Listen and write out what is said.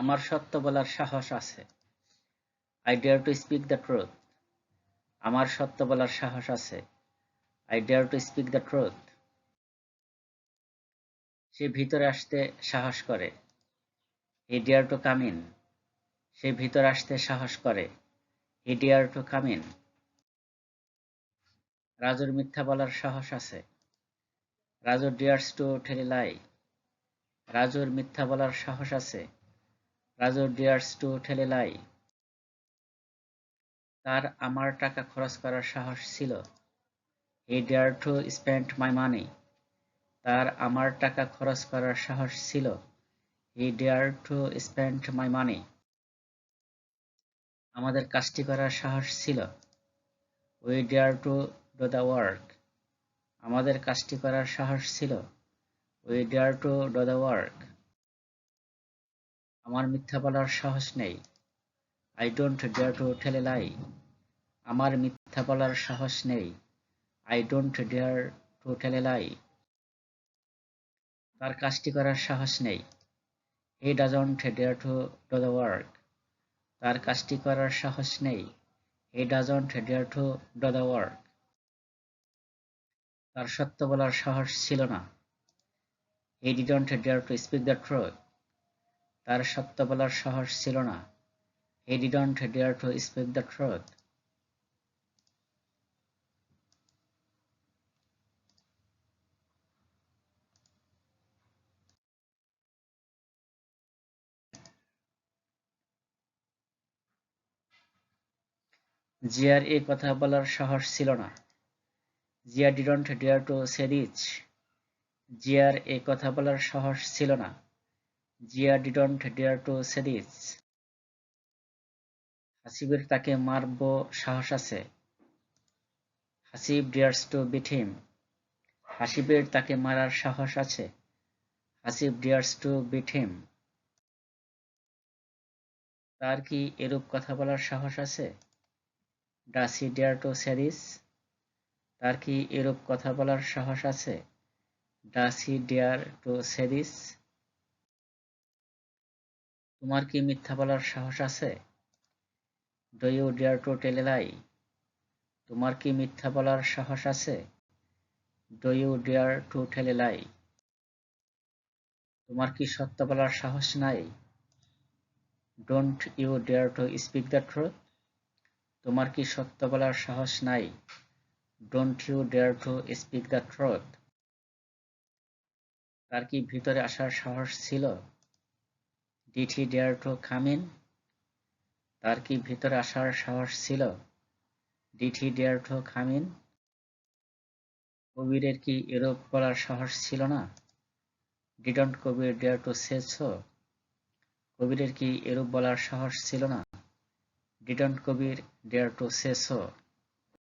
আমার সত্য বলার সাহস আছে। I dare to speak the truth. আমার সত্য বলার সাহস আছে। I dare to speak the truth. সে ভিতরে আসতে সাহস করে। He dare to come in. সে ভিতরে আসতে সাহস করে। He dare to come in. রাজুর মিথ্যা বলার সাহস আছে। Raju dares to tell a lie. রাজুর মিথ্যা বলার সাহস আছে। Raju dares to tell a lie. তার আমার টাকা খরচ করার সাহস ছিল। He dared to spend my money. তার আমার টাকা খরচ করার সাহস ছিল। He dared to spend my money. আমাদের কাজটি করার সাহস ছিল। We dare to do the work. আমাদের কাজটি করার সাহস ছিল। We dare to do the work. আমার মিথ্যা বলার সাহস নেই। I don't dare to tell a lie. আমার মিথ্যা বলার সাহস নেই। I don't dare to tell a lie. তার কাজটি করার সাহস নেই। He doesn't dare to do the work. তার কাজটি করার সাহস নেই। He doesn't dare to do the work. তার সত্য বলার সাহস ছিল না। He didn't dare to speak the truth. তার সত্য বলার সাহস ছিল না। He didn't dare to speak the truth. জিয়ার এই কথা বলার সাহস ছিল না। Zia didn't dare to say this. জিয়ার এই কথা বলার সাহস ছিল না। Zia didn't dare to say this. হাসিবের তাকে মারব সাহস আছে। Hasib dares to beat him. হাসিবের তাকে মারার সাহস আছে। Hasib dares to beat him. তার কি এরূপ কথা বলার সাহস আছে? Does he dare to say this? তার কি এরূপ কথা বলার সাহস আছে? Does he dare to say this? তোমার কি মিথ্যা বলার সাহস আছে? Do you dare to tell a lie? তোমার কি মিথ্যা বলার সাহস আছে? Do you dare to tell a lie? তোমার কি সত্য বলার সাহস নাই? Don't you dare to speak the truth? তোমার কি সত্য বলার সাহস নাই? Don't you dare to speak the truth? তার কি ভিতরে আসার সাহস ছিল? Did he dare to come in? তার কি ভিতরে আসার সাহস ছিল? Did he dare to come in? কবিরের কি এরূপ বলার সাহস ছিল না? Didn't Kabir dare to say so? কবিরের কি এরূপ বলার সাহস ছিল না? Didn't Kabir dare to say so?